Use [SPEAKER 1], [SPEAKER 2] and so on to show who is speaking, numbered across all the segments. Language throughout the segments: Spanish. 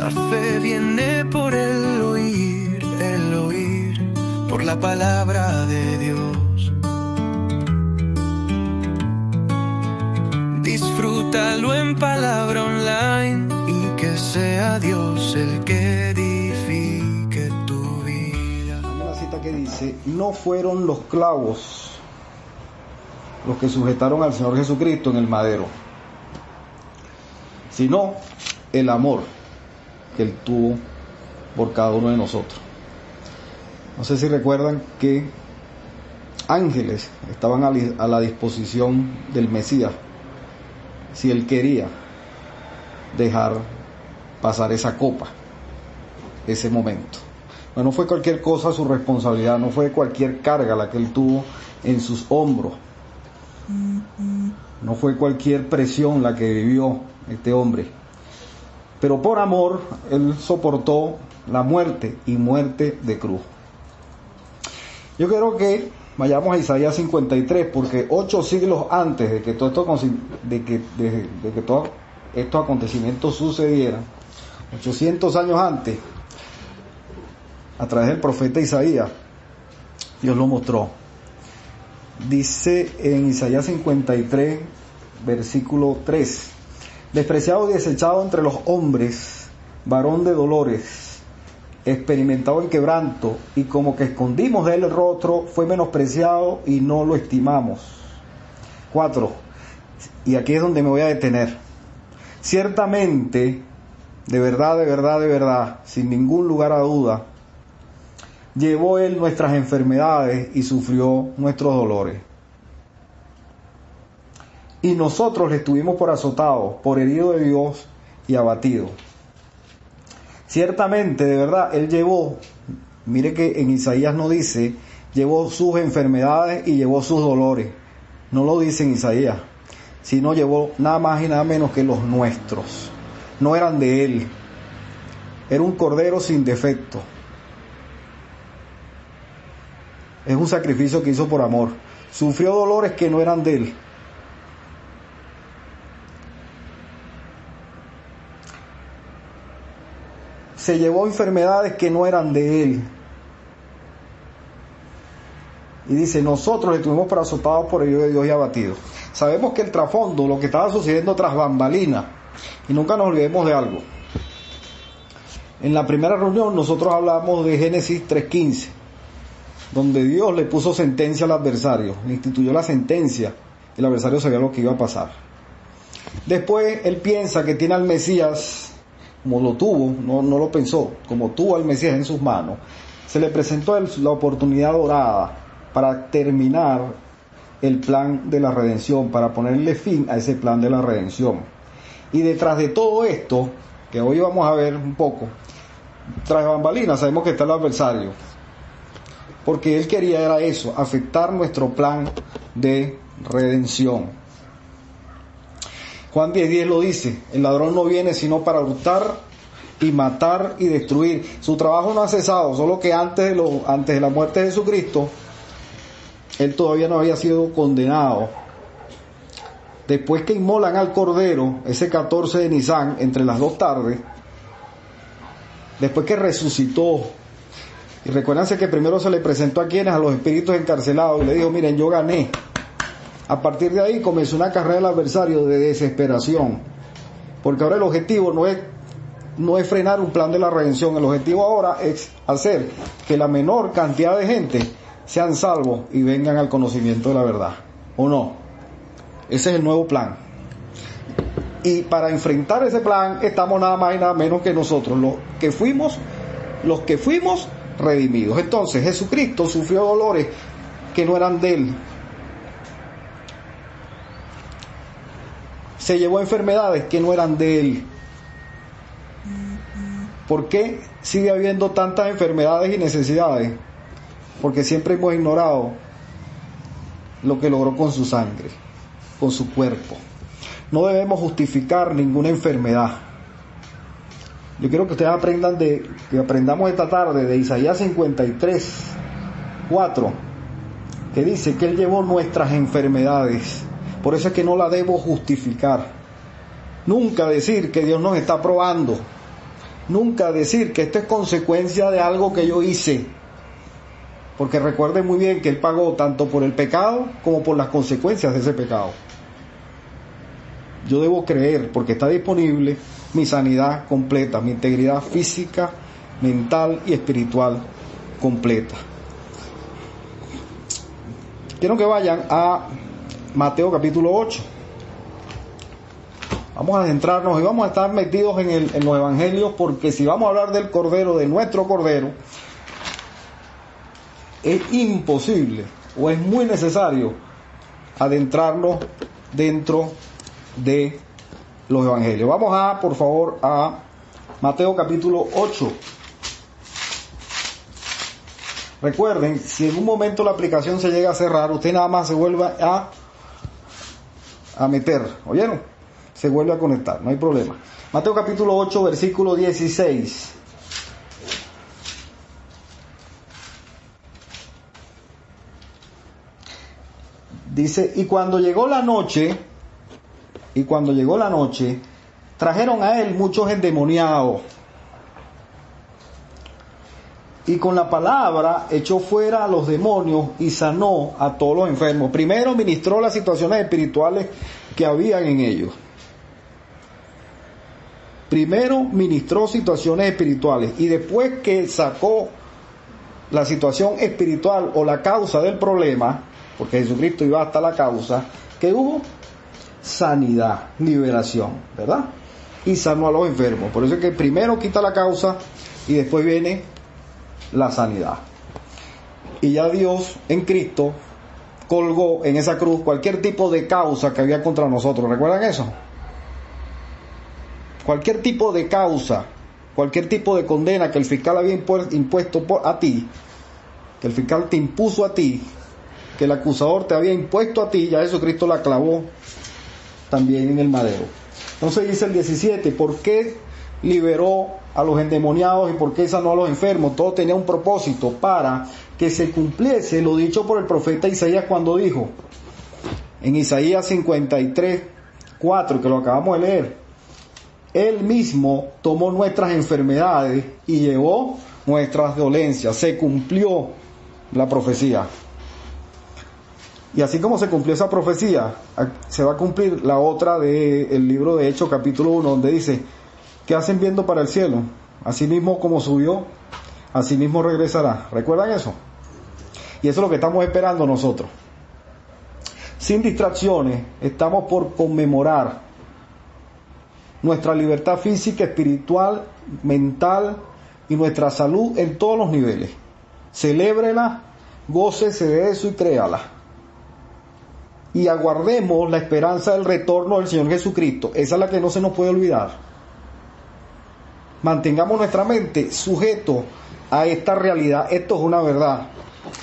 [SPEAKER 1] La fe viene por el oír, por la palabra de Dios. Disfrútalo en palabra online y que sea Dios el que edifique tu vida.
[SPEAKER 2] Hay una cita que dice: no fueron los clavos los que sujetaron al Señor Jesucristo en el madero, sino el amor que Él tuvo por cada uno de nosotros. No sé si recuerdan que ángeles estaban a la disposición del Mesías si Él quería dejar pasar esa copa, ese momento. No fue cualquier cosa su responsabilidad, no fue cualquier carga la que Él tuvo en sus hombros, no fue cualquier presión la que vivió este hombre, pero por amor Él soportó la muerte, y muerte de cruz. Yo quiero que vayamos a Isaías 53, porque 8 siglos antes de que todos estos acontecimientos sucedieran, 800 años antes, a través del profeta Isaías, Dios lo mostró. Dice en Isaías 53, versículo 3: despreciado y desechado entre los hombres, varón de dolores, experimentado en quebranto, y como que escondimos de él el rostro, fue menospreciado y no lo estimamos. 4. Y aquí es donde me voy a detener. Ciertamente, de verdad, sin ningún lugar a duda, llevó él nuestras enfermedades y sufrió nuestros dolores. Y nosotros le estuvimos por azotado, por herido de Dios y abatido. Ciertamente, de verdad, Él llevó, mire que en Isaías no dice, llevó sus enfermedades y llevó sus dolores. No lo dice en Isaías, sino llevó nada más y nada menos que los nuestros. No eran de Él. Era un cordero sin defecto. Es un sacrificio que hizo por amor. Sufrió dolores que no eran de Él. Se llevó enfermedades que no eran de Él. Y dice, nosotros estuvimos por azotados por el de Dios y abatidos. Sabemos que el trasfondo, lo que estaba sucediendo tras bambalinas, y nunca nos olvidemos de algo. En la primera reunión nosotros hablamos de Génesis 3:15, donde Dios le puso sentencia al adversario, le instituyó la sentencia, el adversario sabía lo que iba a pasar. Después él piensa que tiene al Mesías, como lo tuvo, no lo pensó, como tuvo al Mesías en sus manos, se le presentó a él la oportunidad dorada para terminar el plan de la redención, para ponerle fin a ese plan de la redención. Y detrás de todo esto, que hoy vamos a ver un poco, tras bambalinas sabemos que está el adversario, porque él quería era eso, afectar nuestro plan de redención. Juan 10:10 lo dice, el ladrón no viene sino para hurtar y matar y destruir. Su trabajo no ha cesado, solo que antes de la muerte de Jesucristo, él todavía no había sido condenado. Después que inmolan al Cordero, ese 14 de Nisan, entre las 2 tardes, después que resucitó, y recuérdense que primero se le presentó a quienes, a los espíritus encarcelados, y le dijo, miren, yo gané. A partir de ahí comenzó una carrera del adversario de desesperación, porque ahora el objetivo no es frenar un plan de la redención, el objetivo ahora es hacer que la menor cantidad de gente sean salvos y vengan al conocimiento de la verdad, ¿o no? Ese es el nuevo plan. Y para enfrentar ese plan estamos nada más y nada menos que nosotros, los que fuimos redimidos. Entonces Jesucristo sufrió dolores que no eran de Él. Se llevó enfermedades que no eran de Él. ¿Por qué sigue habiendo tantas enfermedades y necesidades? Porque siempre hemos ignorado lo que logró con su sangre, con su cuerpo. No debemos justificar ninguna enfermedad. Yo quiero que ustedes aprendamos esta tarde de Isaías 53:4, que dice que Él llevó nuestras enfermedades. Por eso es que no la debo justificar. Nunca decir que Dios nos está probando. nunca decir que esto es consecuencia de algo que yo hice. Porque recuerden muy bien que Él pagó tanto por el pecado como por las consecuencias de ese pecado. Yo debo creer, porque está disponible, mi sanidad completa, mi integridad física, mental y espiritual completa. Quiero que vayan a Mateo capítulo 8. Vamos a adentrarnos y vamos a estar metidos en los evangelios, porque si vamos a hablar del Cordero, de nuestro Cordero, es imposible o es muy necesario adentrarnos dentro de los evangelios. Vamos por favor, a Mateo capítulo 8. Recuerden, si en un momento la aplicación se llega a cerrar, usted nada más se vuelve a meter, ¿oyeron? Se vuelve a conectar, no hay problema. Mateo capítulo 8, versículo 16. Dice, y cuando llegó la noche, trajeron a él muchos endemoniados, y con la palabra echó fuera a los demonios y sanó a todos los enfermos. Primero ministró las situaciones espirituales que habían en ellos. Primero ministró situaciones espirituales, y después que sacó la situación espiritual o la causa del problema, porque Jesucristo iba hasta la causa, que hubo sanidad, liberación, ¿verdad? Y sanó a los enfermos. Por eso es que primero quita la causa y después viene la sanidad. Y ya Dios en Cristo colgó en esa cruz cualquier tipo de causa que había contra nosotros. ¿Recuerdan eso? Cualquier tipo de causa, cualquier tipo de condena que el fiscal había impuesto a ti, que el fiscal te impuso a ti, que el acusador te había impuesto a ti, ya Jesucristo la clavó también en el madero. Entonces dice el 17, ¿por qué liberó a los endemoniados y por qué sanó a los enfermos? Todo tenía un propósito, para que se cumpliese lo dicho por el profeta Isaías cuando dijo, en Isaías 53, 4, que lo acabamos de leer, Él mismo tomó nuestras enfermedades y llevó nuestras dolencias. Se cumplió la profecía. Y así como se cumplió esa profecía, se va a cumplir la otra del libro de Hechos capítulo 1, donde dice, ¿qué hacen viendo para el cielo? Así mismo como subió, así mismo regresará. ¿Recuerdan eso? Y eso es lo que estamos esperando nosotros. Sin distracciones, estamos por conmemorar nuestra libertad física, espiritual, mental y nuestra salud en todos los niveles. Celébrela, gócese de eso y créala. Y aguardemos la esperanza del retorno del Señor Jesucristo. Esa es la que no se nos puede olvidar. Mantengamos nuestra mente sujeto a esta realidad. Esto es una verdad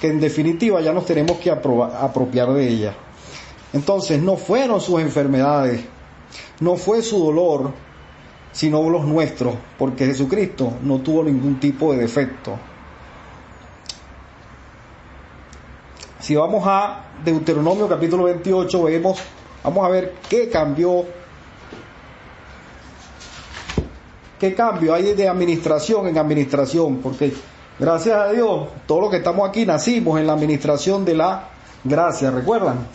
[SPEAKER 2] que en definitiva ya nos tenemos que apropiar de ella. Entonces, no fueron sus enfermedades, no fue su dolor, sino los nuestros, porque Jesucristo no tuvo ningún tipo de defecto. Si vamos a Deuteronomio capítulo 28, vamos a ver qué cambio hay de administración en administración, porque gracias a Dios, todos los que estamos aquí nacimos en la administración de la gracia, ¿recuerdan?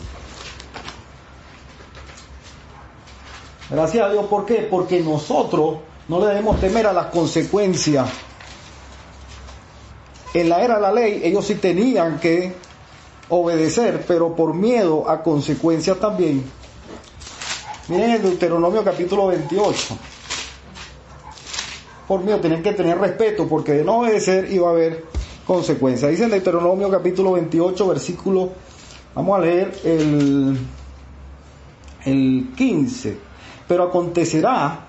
[SPEAKER 2] Gracias a Dios, ¿por qué? Porque nosotros no le debemos temer a las consecuencias. En la era de la ley, ellos sí tenían que obedecer, pero por miedo a consecuencias también. Miren el Deuteronomio capítulo 28. Por miedo, tienen que tener respeto, porque de no obedecer iba a haber consecuencias. Dice en Deuteronomio capítulo 28, versículo, vamos a leer el 15. Pero acontecerá,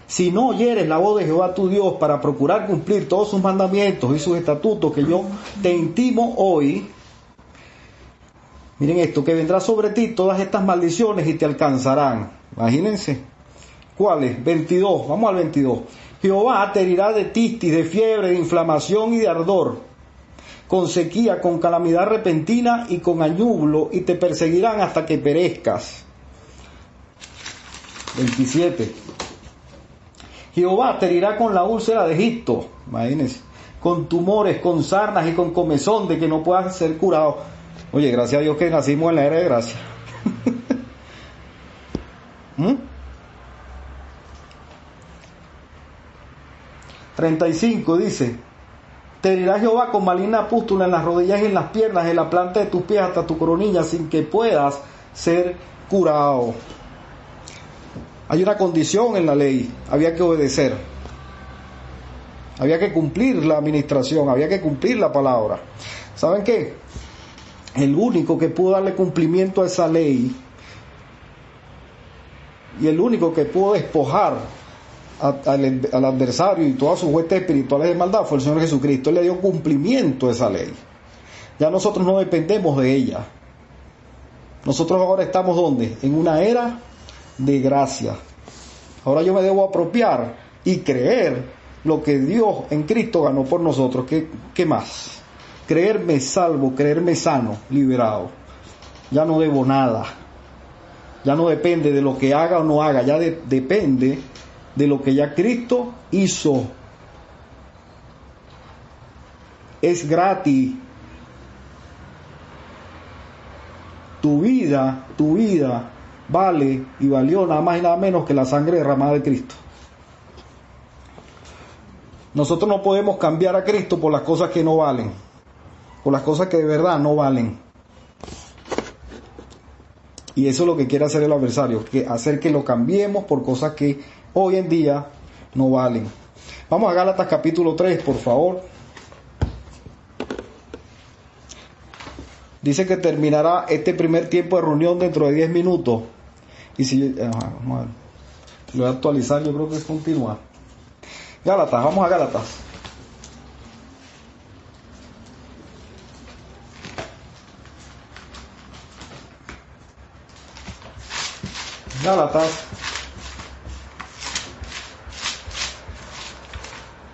[SPEAKER 2] si no oyeres la voz de Jehová tu Dios para procurar cumplir todos sus mandamientos y sus estatutos que yo te intimo hoy, miren esto, que vendrá sobre ti todas estas maldiciones y te alcanzarán. Imagínense. ¿Cuáles? 22, vamos al 22. Jehová te herirá de tistis, de fiebre, de inflamación y de ardor, con sequía, con calamidad repentina y con añublo, y te perseguirán hasta que perezcas. 27. Jehová te herirá con la úlcera de Egipto, imagínense, con tumores, con sarnas y con comezón de que no puedas ser curado. Oye, gracias a Dios que nacimos en la era de gracia. 35 dice: te herirá Jehová con maligna pústula en las rodillas y en las piernas, en la planta de tus pies hasta tu coronilla, sin que puedas ser curado. Hay una condición en la ley, había que obedecer, había que cumplir la administración, había que cumplir la palabra. ¿Saben qué? El único que pudo darle cumplimiento a esa ley y el único que pudo despojar al adversario y todas sus huestes espirituales de maldad fue el Señor Jesucristo. Él le dio cumplimiento a esa ley. Ya nosotros no dependemos de ella. Nosotros ahora estamos ¿dónde? En una era de gracia. Ahora yo me debo apropiar y creer lo que Dios en Cristo ganó por nosotros. ¿Qué más? Creerme salvo, creerme sano, liberado. Ya no debo nada. Ya no depende de lo que haga o no haga. Ya depende de lo que ya Cristo hizo. Es gratis. Tu vida vale y valió nada más y nada menos que la sangre derramada de Cristo. Nosotros no podemos cambiar a Cristo por las cosas que no valen, por las cosas que de verdad no valen. Y eso es lo que quiere hacer el adversario, que hacer que lo cambiemos por cosas que hoy en día no valen. Vamos a Gálatas capítulo 3, por favor. Dice que terminará este primer tiempo de reunión dentro de 10 minutos. Y si vamos a ver, lo voy a actualizar, yo creo que es continuar. Gálatas, vamos a Gálatas.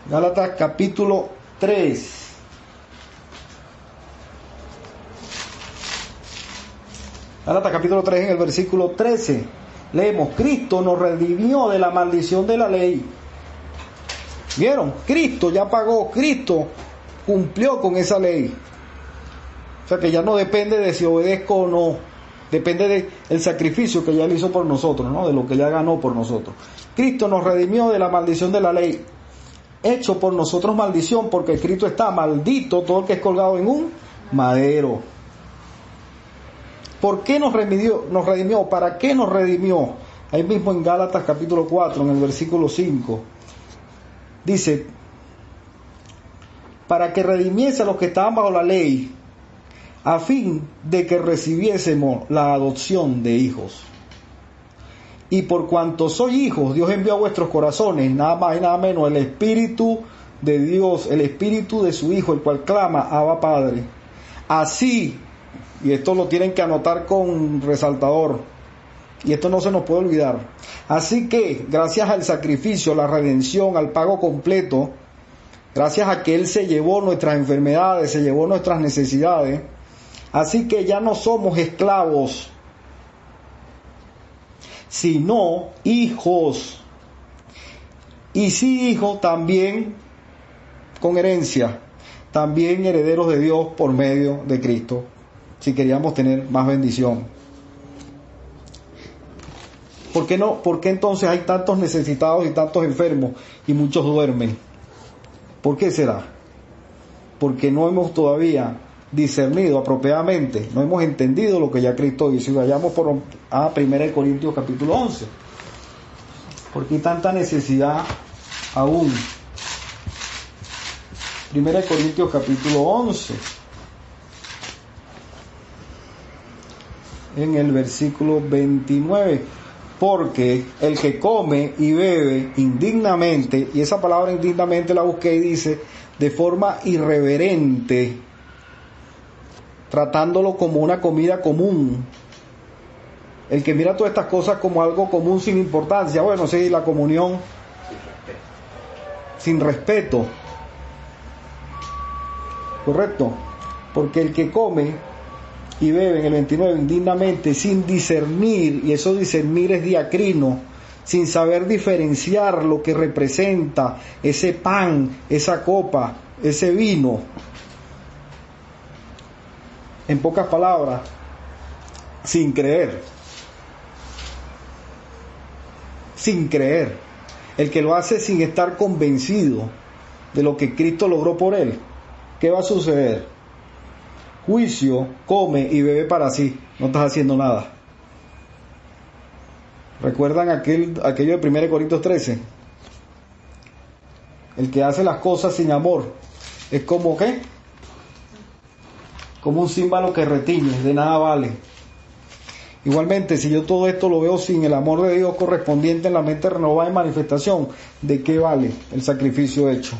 [SPEAKER 2] Gálatas capítulo 3. Gálatas capítulo 3 en el versículo 13. Leemos: Cristo nos redimió de la maldición de la ley. ¿Vieron? Cristo ya pagó, Cristo cumplió con esa ley. O sea que ya no depende de si obedezco o no. Depende del sacrificio que ya él hizo por nosotros, ¿no? De lo que ya ganó por nosotros. Cristo nos redimió de la maldición de la ley, hecho por nosotros maldición, porque escrito está: maldito todo el que es colgado en un madero. ¿Por qué nos redimió? ¿Para qué nos redimió? Ahí mismo en Gálatas capítulo 4, en el versículo 5, dice: para que redimiese a los que estaban bajo la ley, a fin de que recibiésemos la adopción de hijos. Y por cuanto sois hijos, Dios envió a vuestros corazones, nada más y nada menos, el Espíritu de Dios, el Espíritu de su Hijo, el cual clama: Abba Padre. Así, y esto lo tienen que anotar con resaltador, y esto no se nos puede olvidar. Así que, gracias al sacrificio, la redención, al pago completo, gracias a que Él se llevó nuestras enfermedades, se llevó nuestras necesidades, así que ya no somos esclavos, sino hijos. Y si hijos, también con herencia, también herederos de Dios por medio de Cristo, si queríamos tener más bendición. ¿Por qué no? ¿Por qué entonces hay tantos necesitados y tantos enfermos y muchos duermen? ¿Por qué será? Porque no hemos todavía discernido apropiadamente, no hemos entendido lo que ya Cristo hizo. Y vayamos a 1 Corintios capítulo 11. ¿Por qué hay tanta necesidad aún? 1 Corintios capítulo 11, en el versículo 29. Porque el que come y bebe indignamente, y esa palabra indignamente la busqué y dice de forma irreverente, tratándolo como una comida común. El que mira todas estas cosas como algo común sin importancia, bueno, sí, la comunión sin respeto, correcto, porque el que come y bebe, en el 29, indignamente, sin discernir, y eso discernir es diacrino, sin saber diferenciar lo que representa ese pan, esa copa, ese vino. En pocas palabras, sin creer. Sin creer. El que lo hace sin estar convencido de lo que Cristo logró por él. ¿Qué va a suceder? Juicio, come y bebe para sí. No estás haciendo nada. ¿Recuerdan aquello de 1 Corintios 13? El que hace las cosas sin amor es como ¿qué? Como un címbalo que retiñe, de nada vale. Igualmente, si yo todo esto lo veo sin el amor de Dios correspondiente en la mente renovada en manifestación, ¿de qué vale el sacrificio hecho?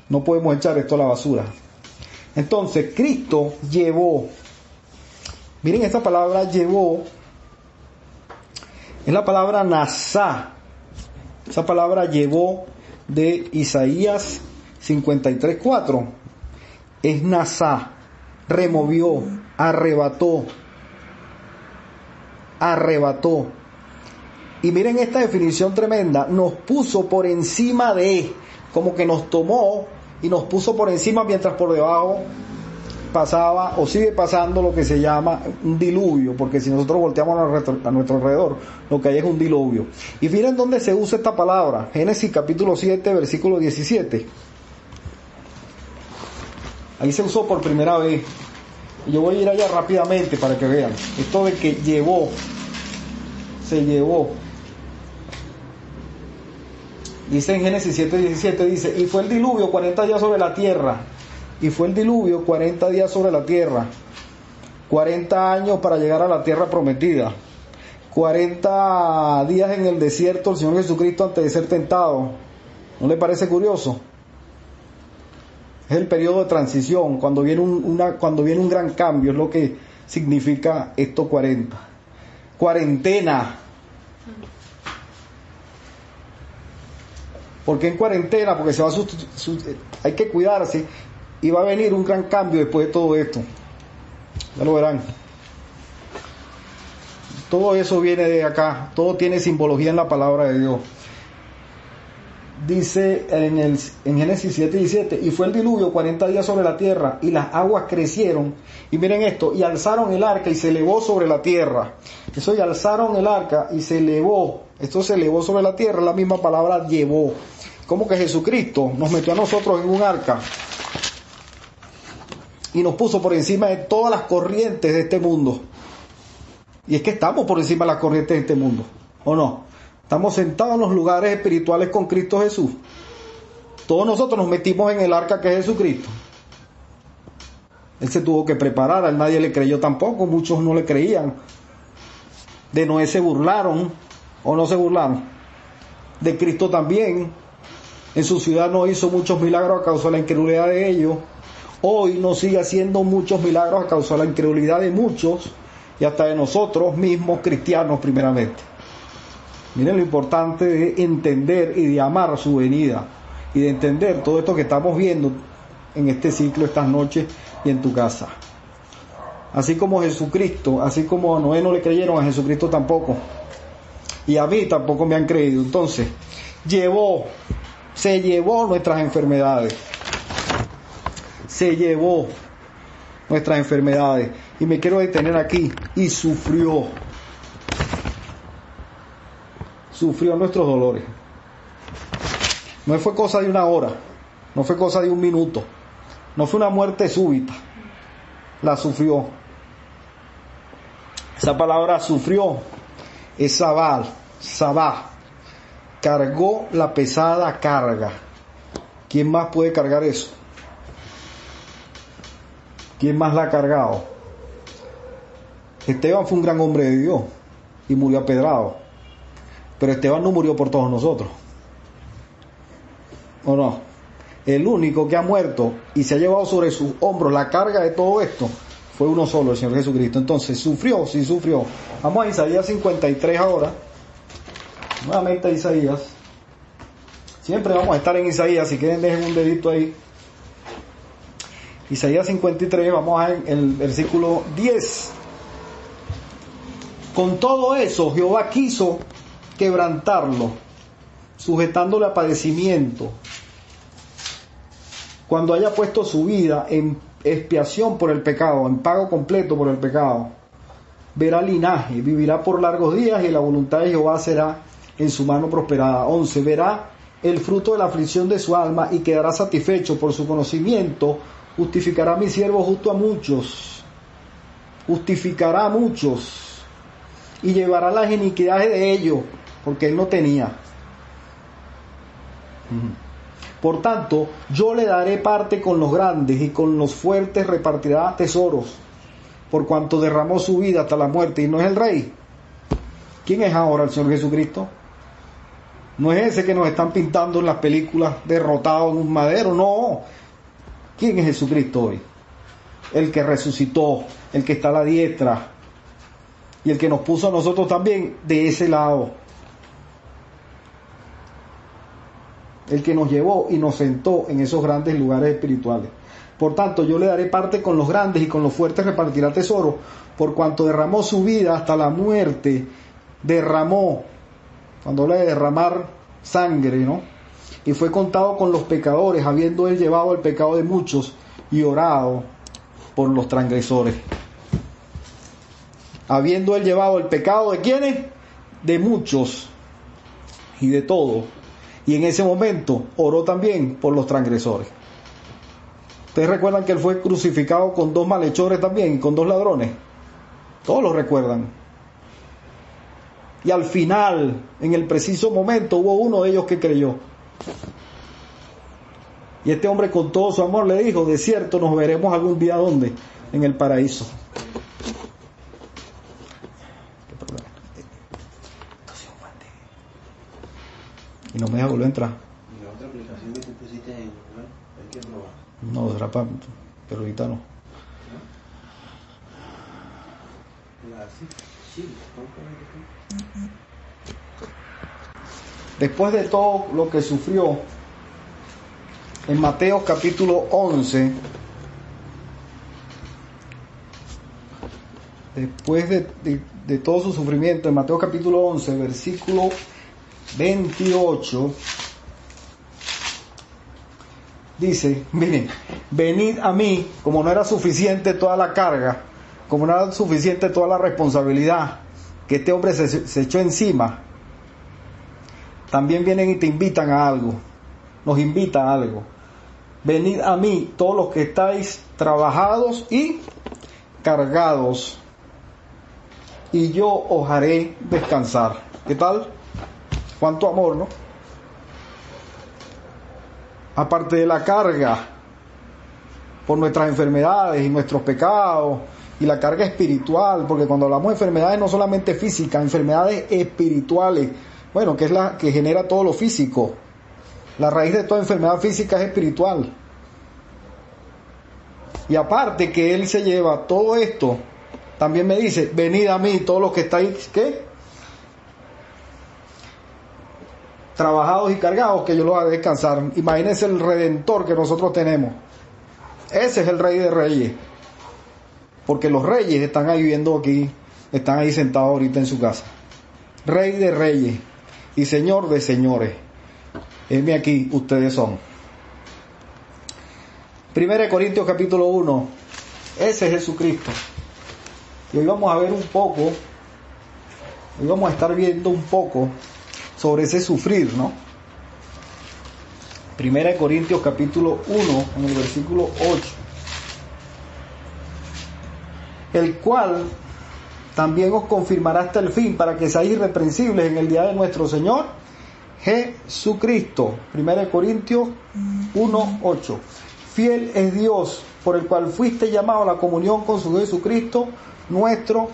[SPEAKER 2] No podemos echar esto a la basura. Entonces, Cristo llevó, miren esta palabra llevó, es la palabra nasá. Esa palabra llevó de Isaías 53:4. Es nasá, removió, arrebató. Y miren esta definición tremenda, nos puso por encima de, como que nos tomó y nos puso por encima mientras por debajo pasaba o sigue pasando lo que se llama un diluvio, porque si nosotros volteamos a nuestro alrededor, lo que hay es un diluvio. Y miren dónde se usa esta palabra, Génesis capítulo 7, versículo 17. Ahí se usó por primera vez. Yo voy a ir allá rápidamente para que vean. Esto de que llevó, se llevó. Dice en Génesis 7:17, dice, y fue el diluvio 40 días sobre la tierra. Y fue el diluvio 40 días sobre la tierra. 40 años para llegar a la tierra prometida. 40 días en el desierto el Señor Jesucristo antes de ser tentado. ¿No le parece curioso? Es el periodo de transición, cuando viene un gran cambio, es lo que significa esto 40. Cuarentena. ¿Por qué en cuarentena? Porque se va hay que cuidarse y va a venir un gran cambio después de todo esto. Ya lo verán. Todo eso viene de acá, todo tiene simbología en la palabra de Dios. Dice en Génesis 7:17, y fue el diluvio 40 días sobre la tierra, y las aguas crecieron, y miren esto, y alzaron el arca y se elevó sobre la tierra. Eso, y alzaron el arca y se elevó, esto se elevó sobre la tierra, la misma palabra llevó. Como que Jesucristo nos metió a nosotros en un arca y nos puso por encima de todas las corrientes de este mundo. Y es que estamos por encima de las corrientes de este mundo, ¿o no? Estamos sentados en los lugares espirituales con Cristo Jesús. Todos nosotros nos metimos en el arca que es Jesucristo. Él se tuvo que preparar, a él nadie le creyó tampoco, muchos no le creían. De Noé se burlaron, o no se burlaron. De Cristo también. En su ciudad no hizo muchos milagros a causa de la incredulidad de ellos. Hoy no sigue haciendo muchos milagros a causa de la incredulidad de muchos y hasta de nosotros mismos cristianos primeramente. Miren lo importante de entender y de amar su venida y de entender todo esto que estamos viendo en este ciclo, estas noches y en tu casa. Así como Jesucristo, así como a Noé no le creyeron, a Jesucristo tampoco. Y a mí tampoco me han creído. Entonces, se llevó nuestras enfermedades. Se llevó nuestras enfermedades. Y me quiero detener aquí. Y sufrió nuestros dolores. No fue cosa de una hora, no fue cosa de un minuto, no fue una muerte súbita, la sufrió. Esa palabra sufrió es sabá, cargó la pesada carga. ¿Quién más puede cargar eso? ¿Quién más la ha cargado? Esteban fue un gran hombre de Dios y murió apedrado. Pero Esteban no murió por todos nosotros. ¿O no? El único que ha muerto y se ha llevado sobre sus hombros la carga de todo esto fue uno solo, el Señor Jesucristo. Entonces, ¿sufrió? Sí, sufrió. Vamos a Isaías 53 ahora. Nuevamente a Isaías. Siempre vamos a estar en Isaías. Si quieren, dejen un dedito ahí. Isaías 53, vamos a el versículo 10. Con todo eso, Jehová quiso quebrantarlo, sujetándole a padecimiento, cuando haya puesto su vida en expiación por el pecado, en pago completo por el pecado, verá linaje, vivirá por largos días, y la voluntad de Jehová será en su mano prosperada. 11. Verá el fruto de la aflicción de su alma y quedará satisfecho. Por su conocimiento justificará a mi siervo justo a muchos, justificará a muchos, y llevará las iniquidades de ellos, porque él no tenía. Por tanto, yo le daré parte con los grandes, y con los fuertes repartirá tesoros, por cuanto derramó su vida hasta la muerte. Y no es el Rey. ¿Quién es ahora el Señor Jesucristo? No es ese que nos están pintando en las películas, derrotado en un madero, no. ¿Quién es Jesucristo hoy? El que resucitó, el que está a la diestra, y el que nos puso a nosotros también de ese lado. El que nos llevó y nos sentó en esos grandes lugares espirituales. Por tanto, yo le daré parte con los grandes, y con los fuertes repartirá tesoro, por cuanto derramó su vida hasta la muerte. Derramó, cuando habla de derramar sangre, ¿no? Y fue contado con los pecadores, habiendo él llevado el pecado de muchos y orado por los transgresores. Habiendo él llevado el pecado de ¿quiénes? De muchos y de todos. Y en ese momento oró también por los transgresores. ¿Ustedes recuerdan que él fue crucificado con 2 malhechores también, y con 2 ladrones? Todos lo recuerdan. Y al final, en el preciso momento, hubo uno de ellos que creyó. Y este hombre, con todo su amor, le dijo: de cierto nos veremos algún día, ¿dónde? En el paraíso. Y no me deja volver a entrar.
[SPEAKER 3] ¿Y la otra aplicación que tú pusiste en Google? Hay que probar.
[SPEAKER 2] No, será para... pero ahorita no. Después de todo lo que sufrió, en Mateo capítulo 11, después de todo su sufrimiento, en Mateo capítulo 11, versículo 28, dice: miren, venid a mí. Como no era suficiente toda la carga, como no era suficiente toda la responsabilidad que este hombre se echó encima, también vienen y te invitan a algo, nos invitan a algo. Venid a mí todos los que estáis trabajados y cargados, y yo os haré descansar. ¿Qué tal? Cuánto amor, ¿no? Aparte de la carga por nuestras enfermedades y nuestros pecados, y la carga espiritual, porque cuando hablamos de enfermedades no solamente físicas, enfermedades espirituales, bueno, que es la que genera todo lo físico. La raíz de toda enfermedad física es espiritual. Y aparte que él se lleva todo esto, también me dice: venid a mí todos los que estáis, ¿qué? Trabajados y cargados, que yo los haré descansar. Imagínense el Redentor que nosotros tenemos. Ese es el Rey de Reyes. Porque los reyes están ahí viviendo aquí, están ahí sentados ahorita en su casa. Rey de Reyes y Señor de Señores. Heme aquí, ustedes son. 1 Corintios capítulo 1. Ese es Jesucristo. Y hoy vamos a ver un poco, hoy vamos a estar viendo un poco sobre ese sufrir, ¿no? 1 Corintios capítulo 1, en el versículo 8. El cual también os confirmará hasta el fin, para que seáis irreprensibles en el día de nuestro Señor Jesucristo. 1 Corintios 1, 8. Fiel es Dios, por el cual fuiste llamado a la comunión con su Jesucristo, nuestro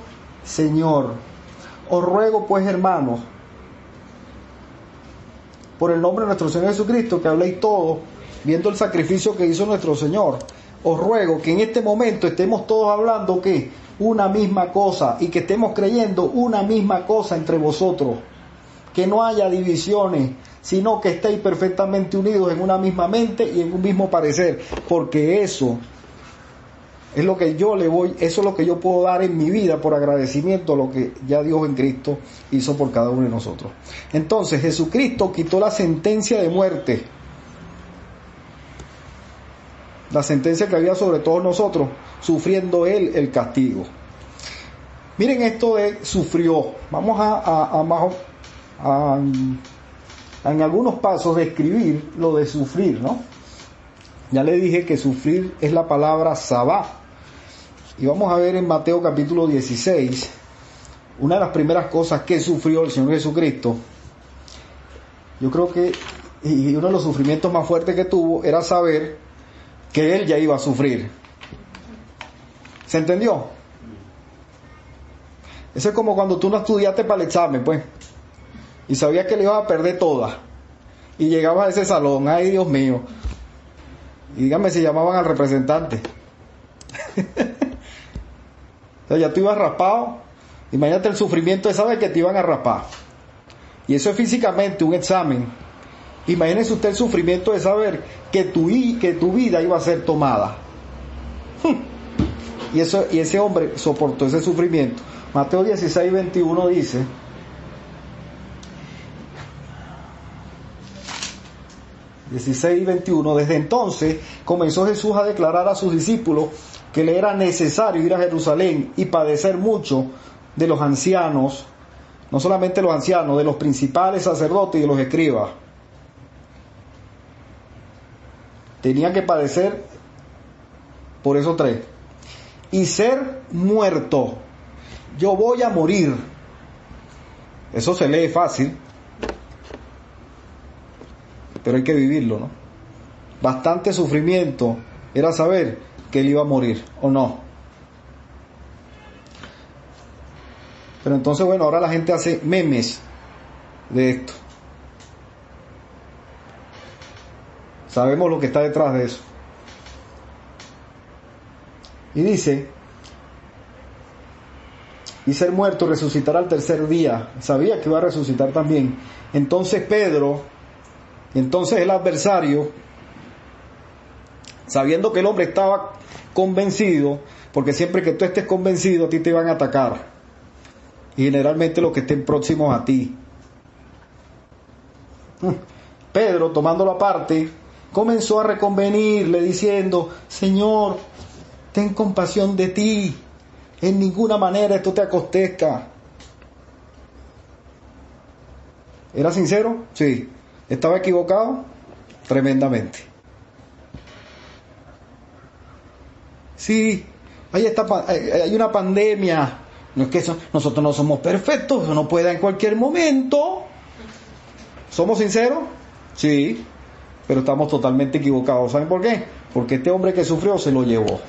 [SPEAKER 2] Señor. Os ruego pues, hermanos, por el nombre de nuestro Señor Jesucristo, que habléis todo, viendo el sacrificio que hizo nuestro Señor. Os ruego que en este momento estemos todos hablando que una misma cosa, y que estemos creyendo una misma cosa entre vosotros, que no haya divisiones, sino que estéis perfectamente unidos en una misma mente y en un mismo parecer, porque eso Es lo que yo le voy, eso es lo que yo puedo dar en mi vida por agradecimiento a lo que ya Dios en Cristo hizo por cada uno de nosotros. Entonces, Jesucristo quitó la sentencia de muerte, la sentencia que había sobre todos nosotros, sufriendo Él el castigo. Miren esto de sufrió. Vamos a en algunos pasos describir lo de sufrir, ¿no? Ya le dije que sufrir es la palabra sabá. Y vamos a ver en Mateo capítulo 16, una de las primeras cosas que sufrió el Señor Jesucristo. Yo creo que, y uno de los sufrimientos más fuertes que tuvo era saber que Él ya iba a sufrir. ¿Se entendió? Eso es como cuando tú no estudiaste para el examen, pues, y sabías que le ibas a perder todas, y llegabas a ese salón, ay Dios mío, y dígame si llamaban al representante. O sea, ya tú ibas raspado. Imagínate el sufrimiento de saber que te iban a raspar. Y eso es físicamente un examen. Imagínese usted el sufrimiento de saber que tu vida iba a ser tomada. Y ese hombre soportó ese sufrimiento. Mateo 16, 21 dice: 16:21, desde entonces comenzó Jesús a declarar a sus discípulos que le era necesario ir a Jerusalén y padecer mucho de los ancianos, no solamente los ancianos, de los principales sacerdotes y de los escribas. Tenía que padecer por esos tres. Y ser muerto. Yo voy a morir. Eso se lee fácil, pero hay que vivirlo, ¿no? Bastante sufrimiento era saber que él iba a morir, ¿o no? Pero entonces, bueno, ahora la gente hace memes de esto. Sabemos lo que está detrás de eso. Y dice: y ser muerto, resucitará al tercer día. Sabía que iba a resucitar también. Entonces Pedro, entonces el adversario, sabiendo que el hombre estaba convencido, porque siempre que tú estés convencido a ti te van a atacar, y generalmente los que estén próximos a ti. Pedro, tomándolo aparte, comenzó a reconvenirle diciendo: Señor, ten compasión de ti, en ninguna manera esto te acontezca. ¿Era sincero? Sí. ¿Estaba equivocado? Tremendamente. Sí, hay una pandemia. No es que nosotros no somos perfectos, eso no puede en cualquier momento. ¿Somos sinceros? Sí, pero estamos totalmente equivocados. ¿Saben por qué? Porque este hombre que sufrió se lo llevó.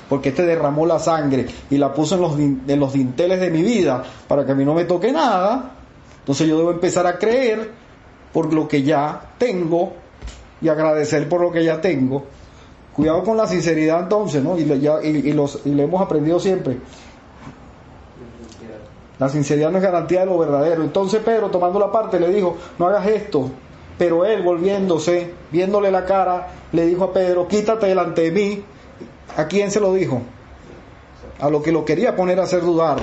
[SPEAKER 2] Porque este derramó la sangre y la puso en los dinteles de mi vida para que a mí no me toque nada. Entonces yo debo empezar a creer por lo que ya tengo y agradecer por lo que ya tengo. Cuidado con la sinceridad entonces, ¿no? Y le hemos aprendido siempre. La sinceridad no es garantía de lo verdadero. Entonces Pedro, tomando la parte, le dijo: no hagas esto. Pero él, volviéndose, viéndole la cara, le dijo a Pedro: quítate delante de mí. ¿A quién se lo dijo? A lo que lo quería poner a hacer dudar.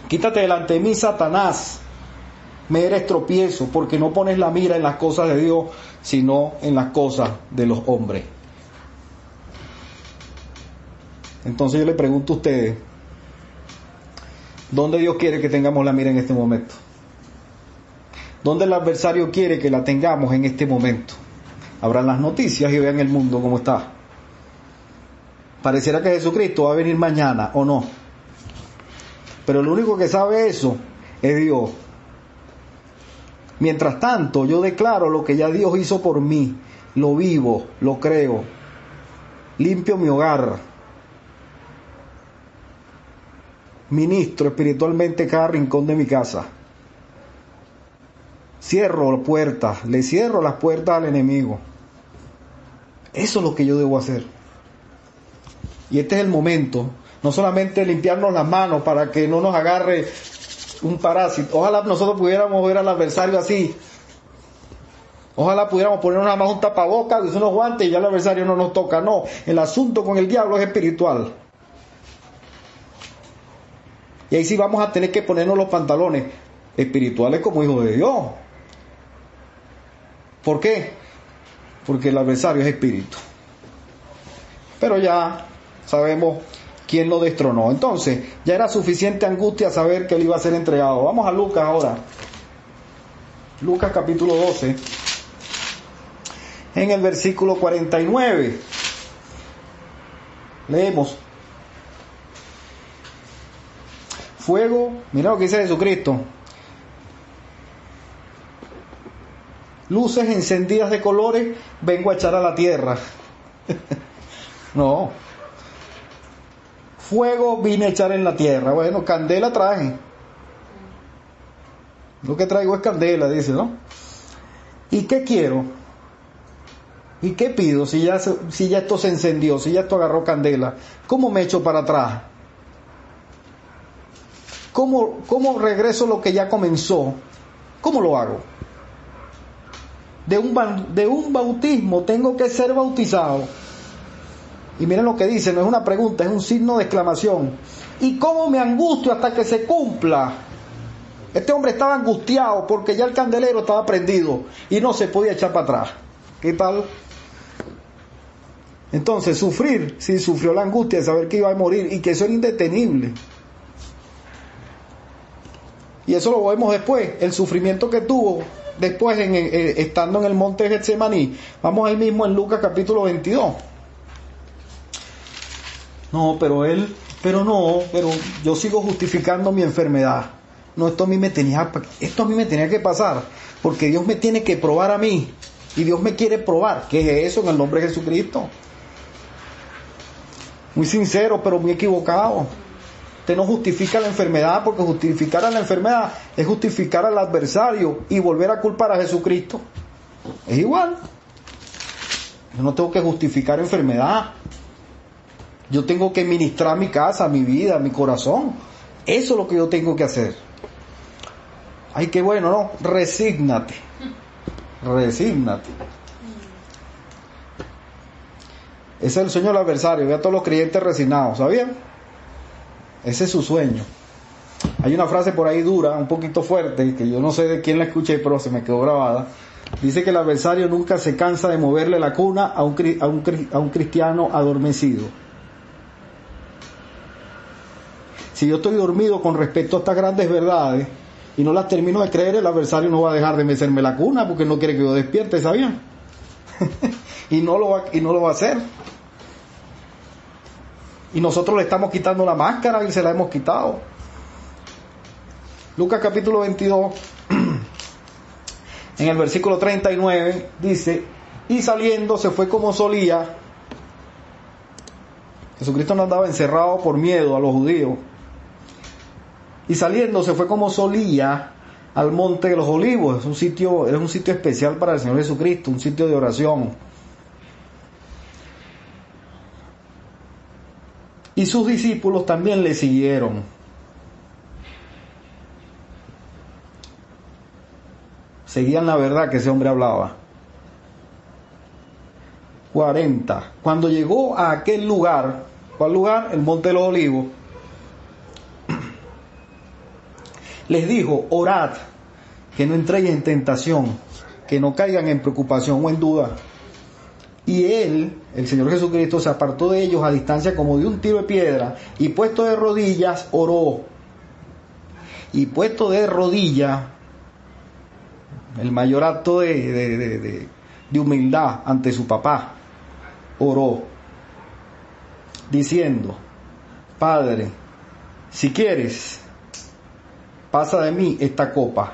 [SPEAKER 2] Quítate delante de mí, Satanás. Me eres tropiezo, porque no pones la mira en las cosas de Dios, sino en las cosas de los hombres. Entonces yo le pregunto a ustedes: ¿dónde Dios quiere que tengamos la mira en este momento? ¿Dónde el adversario quiere que la tengamos en este momento? Abran las noticias y vean el mundo como está. Pareciera que Jesucristo va a venir mañana, ¿o no? Pero el único que sabe eso es Dios. Mientras tanto, yo declaro lo que ya Dios hizo por mí. Lo vivo, lo creo. Limpio mi hogar. Ministro espiritualmente cada rincón de mi casa. Cierro puertas, le cierro las puertas al enemigo. Eso es lo que yo debo hacer. Y este es el momento, no solamente limpiarnos las manos para que no nos agarre un parásito. Ojalá nosotros pudiéramos ver al adversario así, Ojalá pudiéramos ponernos nada más un tapabocas, unos guantes y ya el adversario no nos toca. No, el asunto con el diablo es espiritual. Y ahí sí vamos a tener que ponernos los pantalones espirituales como hijos de Dios. ¿Por qué? Porque el adversario es espíritu. Pero ya sabemos quién lo destronó. Entonces, ya era suficiente angustia saber que él iba a ser entregado. Vamos a Lucas ahora. Lucas capítulo 12. En el versículo 49. Leemos. Fuego, mira lo que dice Jesucristo. Luces encendidas de colores vengo a echar a la tierra. No. Fuego vine a echar en la tierra. Bueno, candela traje. Lo que traigo es candela, dice, ¿no? ¿Y qué quiero? ¿Y qué pido si ya esto se encendió, si ya esto agarró candela? ¿Cómo me echo para atrás? ¿Cómo regreso lo que ya comenzó? ¿Cómo lo hago? De un bautismo tengo que ser bautizado. Y miren lo que dice, no es una pregunta, es un signo de exclamación. ¿Y cómo me angustio hasta que se cumpla? Este hombre estaba angustiado porque ya el candelero estaba prendido y no se podía echar para atrás. ¿Qué tal? Entonces, sufrir, sí, sufrió la angustia de saber que iba a morir y que eso era indetenible. Y eso lo vemos después, el sufrimiento que tuvo después estando en el monte de Getsemaní. Vamos ahí mismo en Lucas capítulo 22. No, pero yo sigo justificando mi enfermedad. No, esto a mí me tenía que pasar, porque Dios me tiene que probar a mí, y Dios me quiere probar. ¿Qué es eso en el nombre de Jesucristo? Muy sincero, pero muy equivocado. Usted no justifica la enfermedad, porque justificar a la enfermedad es justificar al adversario y volver a culpar a Jesucristo. Es igual. Yo no tengo que justificar enfermedad. Yo tengo que ministrar mi casa, mi vida, mi corazón. Eso es lo que yo tengo que hacer. Ay, qué bueno, ¿no? Resígnate. Resígnate. Ese es el sueño del adversario. Ve a todos los creyentes resignados, ¿sabían? Ese es su sueño. Hay una frase por ahí dura, un poquito fuerte, que yo no sé de quién la escuché, pero se me quedó grabada. Dice que el adversario nunca se cansa de moverle la cuna a un cristiano adormecido. Si yo estoy dormido con respecto a estas grandes verdades y no las termino de creer, el adversario no va a dejar de mecerme la cuna porque no quiere que yo despierte, ¿sabían? y no lo va a hacer. Y nosotros le estamos quitando la máscara y se la hemos quitado. Lucas capítulo 22, en el versículo 39, dice: y saliendo se fue como solía. Jesucristo no andaba encerrado por miedo a los judíos. Y saliendo se fue como solía al monte de los olivos. Es un sitio especial para el Señor Jesucristo, un sitio de oración. Y sus discípulos también le siguieron. Seguían la verdad que ese hombre hablaba. 40. Cuando llegó a aquel lugar, ¿cuál lugar? El monte de los olivos. Les dijo: orad, que no entréis en tentación, que no caigan en preocupación o en duda. Y él, el Señor Jesucristo, se apartó de ellos a distancia como de un tiro de piedra, y puesto de rodillas, oró. Y puesto de rodillas, el mayor acto de humildad ante su papá, oró, diciendo: Padre, si quieres, pasa de mí esta copa.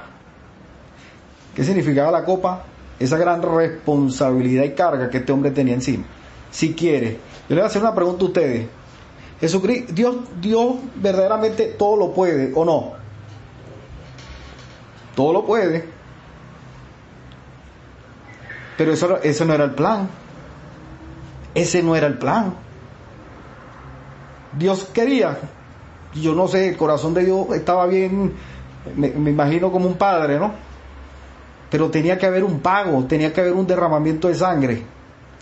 [SPEAKER 2] ¿Qué significaba la copa? Esa gran responsabilidad y carga que este hombre tenía encima. Si quiere, yo le voy a hacer una pregunta a ustedes. Jesucristo, Dios verdaderamente todo lo puede, ¿o no? Todo lo puede. Pero eso no era el plan. Ese no era el plan. Dios quería. Yo no sé, el corazón de Dios estaba bien, me imagino como un padre, ¿no? Pero tenía que haber un pago, tenía que haber un derramamiento de sangre.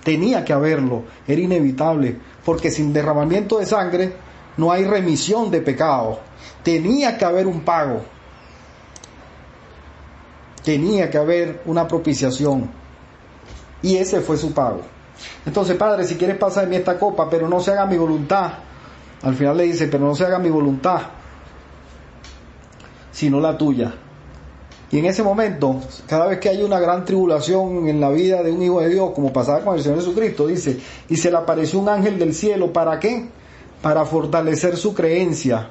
[SPEAKER 2] Tenía que haberlo, era inevitable, porque sin derramamiento de sangre no hay remisión de pecados. Tenía que haber un pago. Tenía que haber una propiciación. Y ese fue su pago. Entonces, Padre, si quieres pasa de mí esta copa, pero no se haga mi voluntad. Al final le dice, pero no se haga mi voluntad, sino la tuya. Y en ese momento, cada vez que hay una gran tribulación en la vida de un hijo de Dios, como pasaba con el Señor Jesucristo, dice, y se le apareció un ángel del cielo, ¿para qué? Para fortalecer su creencia.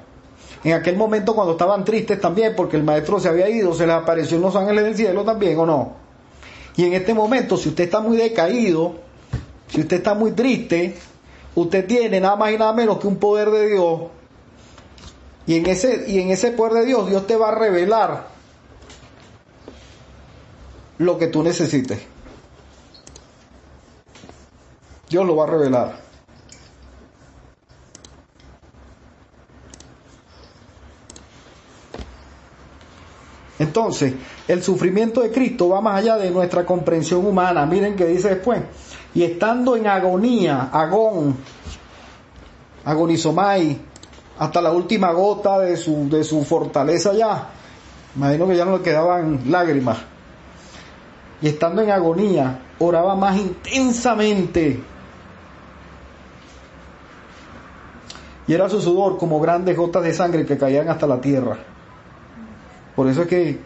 [SPEAKER 2] En aquel momento cuando estaban tristes también, porque el maestro se había ido, se les apareció unos ángeles del cielo también, ¿o no? Y en este momento, si usted está muy decaído, si usted está muy triste, usted tiene nada más y nada menos que un poder de Dios. Y en ese poder de Dios, Dios te va a revelar lo que tú necesites. Dios lo va a revelar. Entonces, el sufrimiento de Cristo va más allá de nuestra comprensión humana. Miren que dice después, y estando en agonía, agonizomai, hasta la última gota de su fortaleza ya, imagino que ya no le quedaban lágrimas, y estando en agonía, oraba más intensamente, y era su sudor como grandes gotas de sangre que caían hasta la tierra. Por eso es que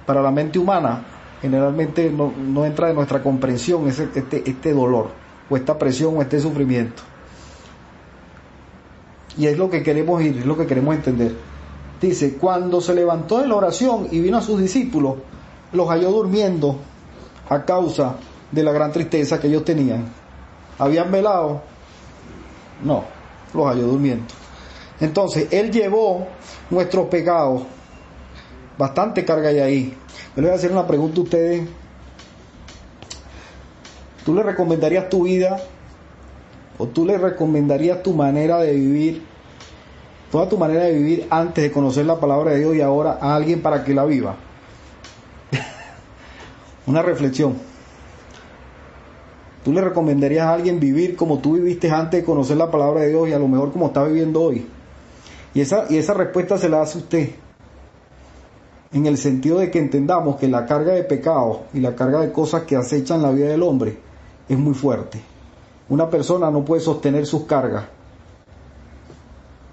[SPEAKER 2] para la mente humana generalmente no entra de nuestra comprensión este dolor, o esta presión, o este sufrimiento. Y es lo que queremos es lo que queremos entender. Dice, cuando se levantó de la oración y vino a sus discípulos, los halló durmiendo a causa de la gran tristeza que ellos tenían. ¿Habían velado? No, los halló durmiendo. Entonces, Él llevó nuestros pecados. Bastante carga hay ahí. Yo les voy a hacer una pregunta a ustedes. ¿Tú le recomendarías tu vida? ¿O tú le recomendarías tu manera de vivir? Toda tu manera de vivir antes de conocer la palabra de Dios y ahora a alguien para que la viva. Una reflexión. ¿Tú le recomendarías a alguien vivir como tú viviste antes de conocer la palabra de Dios y a lo mejor como está viviendo hoy? Y esa respuesta se la hace usted. En el sentido de que entendamos que la carga de pecados y la carga de cosas que acechan la vida del hombre es muy fuerte. Una persona no puede sostener sus cargas.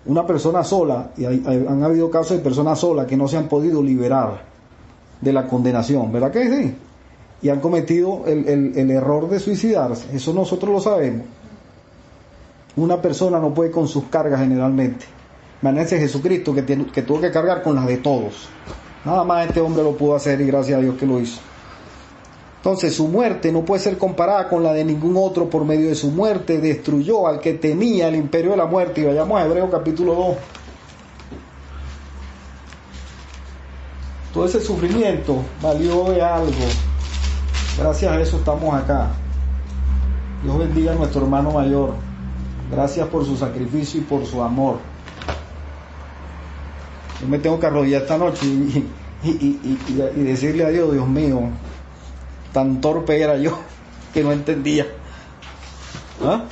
[SPEAKER 2] Una persona sola, y han habido casos de personas solas que no se han podido liberar de la condenación, ¿verdad que sí? Y han cometido el error de suicidarse. Eso nosotros lo sabemos. Una persona no puede con sus cargas generalmente. Imagínense Jesucristo que tuvo que cargar con las de todos. Nada más este hombre lo pudo hacer y gracias a Dios que lo hizo. Entonces su muerte no puede ser comparada con la de ningún otro. Por medio de su muerte destruyó al que tenía el imperio de la muerte. Y vayamos a Hebreos capítulo 2. Todo ese sufrimiento valió de algo. Gracias a eso estamos acá. Dios bendiga a nuestro hermano mayor. Gracias por su sacrificio y por su amor. Yo me tengo que arrodillar esta noche y decirle a Dios, Dios mío, tan torpe era yo que no entendía. ¿Ah?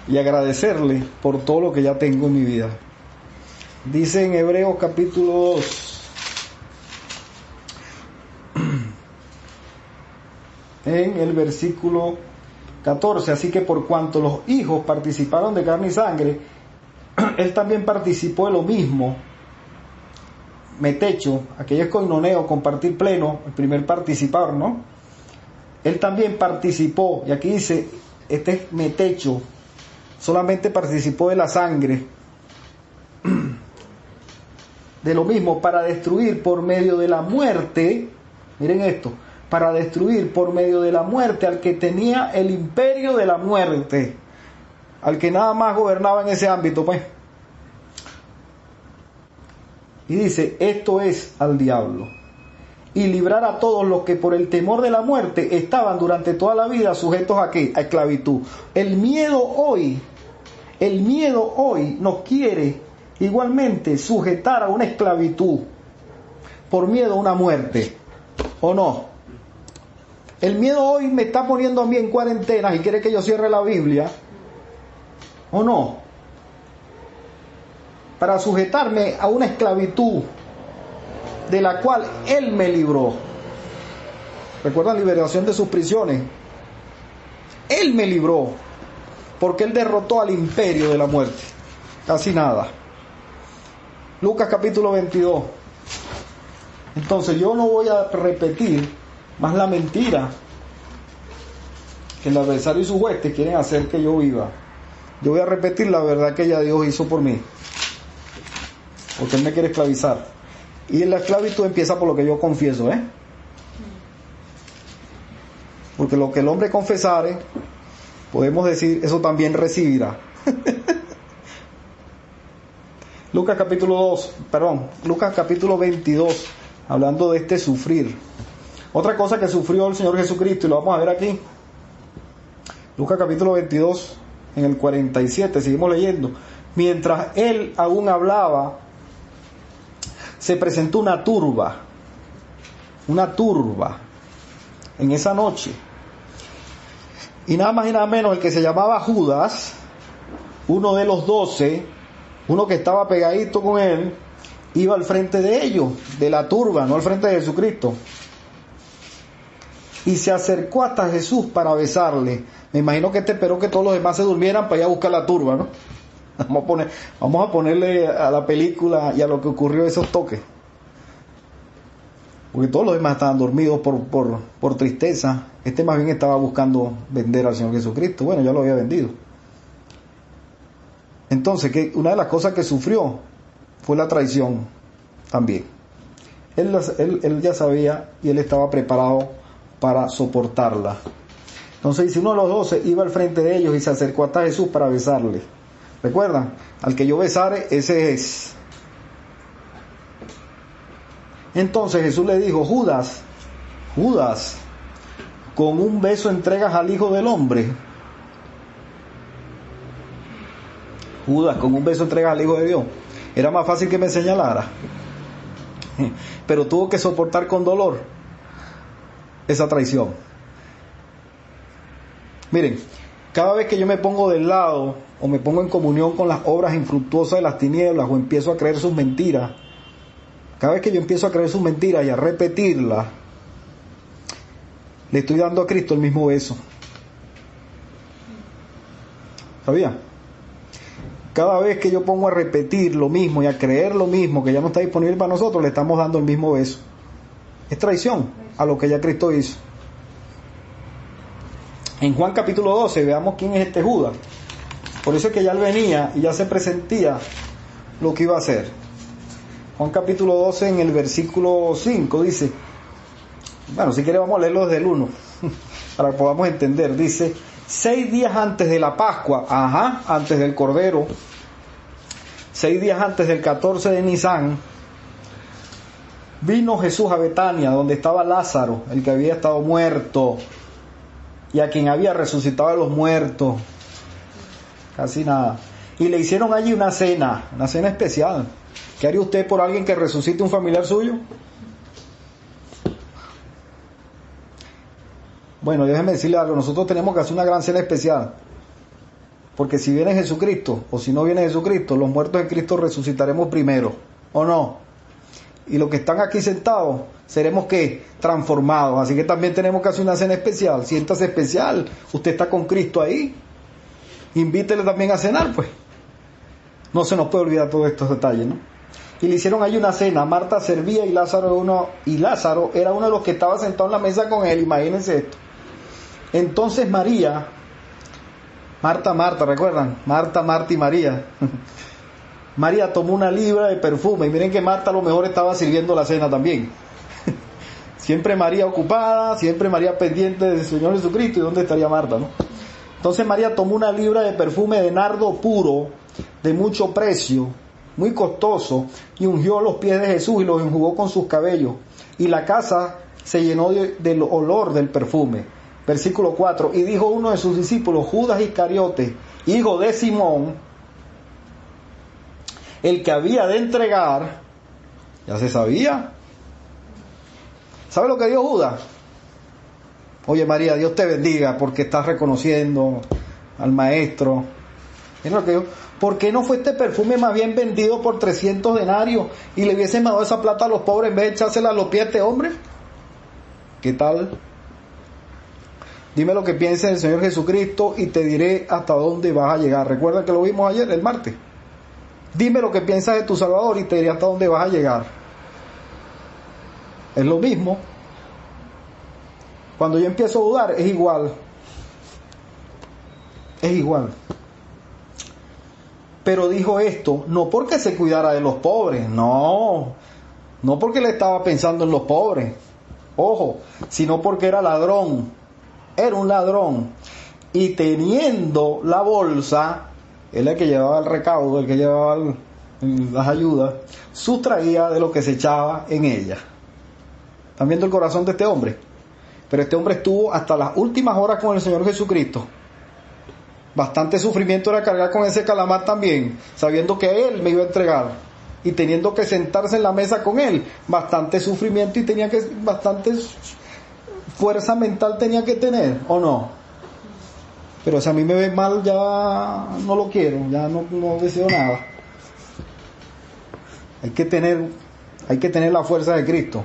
[SPEAKER 2] Y agradecerle por todo lo que ya tengo en mi vida. Dice en Hebreos capítulo 2, en el versículo 14, así que por cuanto los hijos participaron de carne y sangre, Él también participó de lo mismo. Metecho, aquello es koinoneo, compartir pleno, el primer participar, ¿no? Él también participó, y aquí dice, este es metecho, solamente participó de la sangre, de lo mismo, para destruir por medio de la muerte, miren esto, para destruir por medio de la muerte al que tenía el imperio de la muerte, al que nada más gobernaba en ese ámbito, pues. Y dice, esto es al diablo, y librar a todos los que por el temor de la muerte estaban durante toda la vida sujetos ¿a qué? A esclavitud. El miedo hoy nos quiere igualmente sujetar a una esclavitud por miedo a una muerte. ¿O no? El miedo hoy me está poniendo a mí en cuarentena y quiere que yo cierre la Biblia. ¿O no? Para sujetarme a una esclavitud de la cual Él me libró. ¿Recuerdan la liberación de sus prisiones? Él me libró, porque Él derrotó al imperio de la muerte. Casi nada. Lucas capítulo 22. Entonces yo no voy a repetir más la mentira que el adversario y sus huestes quieren hacer que yo viva. Yo voy a repetir la verdad que ya Dios hizo por mí, porque Él me quiere esclavizar. Y la esclavitud empieza por lo que yo confieso, porque lo que el hombre confesare, podemos decir, eso también recibirá. Lucas capítulo 22, hablando de este sufrir. Otra cosa que sufrió el Señor Jesucristo, y lo vamos a ver aquí. Lucas capítulo 22, en el 47, seguimos leyendo. Mientras Él aún hablaba, se presentó una turba en esa noche. Y nada más y nada menos, el que se llamaba Judas, uno de los 12, uno que estaba pegadito con él, iba al frente de ellos, de la turba, no al frente de Jesucristo. Y se acercó hasta Jesús para besarle. Me imagino que esperó que todos los demás se durmieran para ir a buscar la turba, ¿no? Vamos a ponerle a la película y a lo que ocurrió esos toques. Porque todos los demás estaban dormidos por tristeza. Este más bien estaba buscando vender al Señor Jesucristo. Bueno, ya lo había vendido. Entonces, una de las cosas que sufrió fue la traición también. Él ya sabía y él estaba preparado para soportarla. Entonces dice, uno de los 12 iba al frente de ellos y se acercó hasta Jesús para besarle. ¿Recuerdan? Al que yo besare, ese es. Entonces Jesús le dijo, Judas, con un beso entregas al Hijo del Hombre. Judas, con un beso entregas al Hijo de Dios. Era más fácil que me señalara. Pero tuvo que soportar con dolor esa traición. Miren, cada vez que yo me pongo del lado o me pongo en comunión con las obras infructuosas de las tinieblas o empiezo a creer sus mentiras, cada vez que yo empiezo a creer sus mentiras y a repetirlas, le estoy dando a Cristo el mismo beso. ¿Sabía? Cada vez que yo pongo a repetir lo mismo y a creer lo mismo que ya no está disponible para nosotros, le estamos dando el mismo beso. Es traición a lo que ya Cristo hizo. En Juan capítulo 12, veamos quién es este Judas. Por eso es que ya él venía y ya se presentía lo que iba a hacer. Juan capítulo 12, en el versículo 5, dice, bueno, si quiere vamos a leerlo desde el 1, para que podamos entender. Dice, 6 días antes de la Pascua, antes del Cordero, 6 días antes del 14 de Nisán, vino Jesús a Betania, donde estaba Lázaro, el que había estado muerto, y a quien había resucitado de los muertos. Casi nada. Y le hicieron allí una cena especial. ¿Qué haría usted por alguien que resucite un familiar suyo? Bueno, déjeme decirle algo, nosotros tenemos que hacer una gran cena especial. Porque si viene Jesucristo, o si no viene Jesucristo, los muertos en Cristo resucitaremos primero, ¿o no? Y los que están aquí sentados, seremos ¿qué? Transformados. Así que también tenemos que hacer una cena especial. Siéntase especial, usted está con Cristo ahí. Invítele también a cenar, pues. No se nos puede olvidar todos estos detalles, ¿no? Y le hicieron allí una cena. Marta servía y Lázaro era uno de los que estaba sentado en la mesa con él. Imagínense esto. Entonces María, Marta, ¿recuerdan? Marta y María. María tomó una libra de perfume. Y miren que Marta a lo mejor estaba sirviendo la cena también. Siempre María ocupada, siempre María pendiente del Señor Jesucristo. ¿Y dónde estaría Marta, no? Entonces María tomó una libra de perfume de nardo puro, de mucho precio, muy costoso, y ungió los pies de Jesús y los enjugó con sus cabellos. Y la casa se llenó del olor del perfume. Versículo 4. Y dijo uno de sus discípulos, Judas Iscariote, hijo de Simón, el que había de entregar, ya se sabía. ¿Sabe lo que dijo Judas? Oye María, Dios te bendiga porque estás reconociendo al maestro. Es lo que dijo. ¿Por qué no fue este perfume más bien vendido por 300 denarios y le hubiesen dado esa plata a los pobres en vez de echársela a los pies a este hombre? ¿Qué tal? Dime lo que piensa el Señor Jesucristo y te diré hasta dónde vas a llegar. Recuerda que lo vimos ayer, el martes. Dime lo que piensas de tu Salvador y te diré hasta dónde vas a llegar. Es lo mismo. Cuando yo empiezo a dudar, es igual. Es igual. Pero dijo esto, no porque se cuidara de los pobres, no porque le estaba pensando en los pobres, ojo, sino porque era ladrón, era un ladrón, y teniendo la bolsa, él el que llevaba el recaudo, el que llevaba las ayudas, sustraía de lo que se echaba en ella. ¿Están viendo el corazón de este hombre? Pero este hombre estuvo hasta las últimas horas con el Señor Jesucristo. Bastante sufrimiento era cargar con ese calamar también, sabiendo que Él me iba a entregar y teniendo que sentarse en la mesa con Él. Bastante sufrimiento y bastante fuerza mental tenía que tener, ¿o no? Pero si a mí me ve mal, ya no lo quiero, ya no deseo nada. Hay que tener la fuerza de Cristo.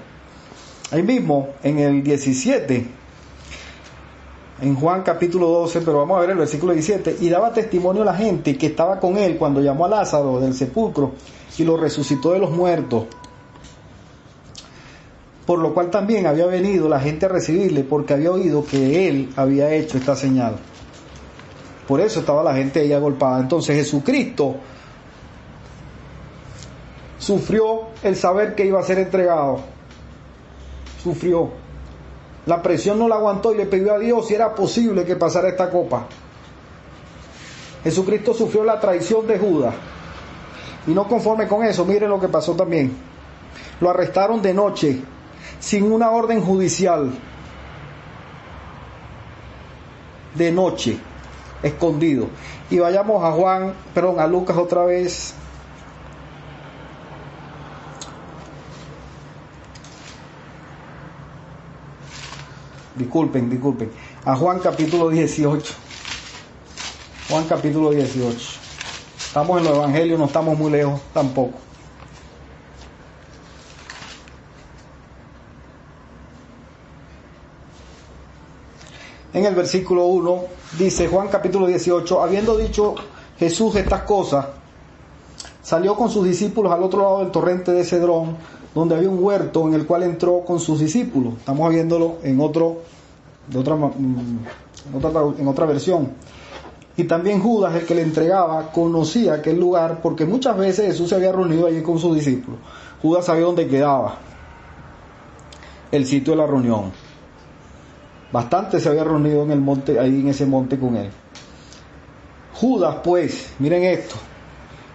[SPEAKER 2] Ahí mismo, en el 17, en Juan capítulo 12, pero vamos a ver el versículo 17, y daba testimonio a la gente que estaba con él cuando llamó a Lázaro del sepulcro y lo resucitó de los muertos, por lo cual también había venido la gente a recibirle, porque había oído que él había hecho esta señal. Por eso estaba la gente ahí agolpada. Entonces Jesucristo sufrió el saber que iba a ser entregado, sufrió. La presión no la aguantó y le pidió a Dios si era posible que pasara esta copa. Jesucristo sufrió la traición de Judas. Y no conforme con eso, miren lo que pasó también. Lo arrestaron de noche, sin una orden judicial. De noche, escondido. Y vayamos a Lucas otra vez. Disculpen. A Juan capítulo 18. Juan capítulo 18. Estamos en los evangelios, no estamos muy lejos tampoco. En el versículo 1 dice, Juan capítulo 18, habiendo dicho Jesús estas cosas, salió con sus discípulos al otro lado del torrente de Cedrón, donde había un huerto en el cual entró con sus discípulos. Estamos viéndolo en otra versión. Y también Judas, el que le entregaba, conocía aquel lugar porque muchas veces Jesús se había reunido allí con sus discípulos. Judas sabía dónde quedaba el sitio de la reunión. Bastante se había reunido en el monte, ahí en ese monte con él. Judas pues, miren esto,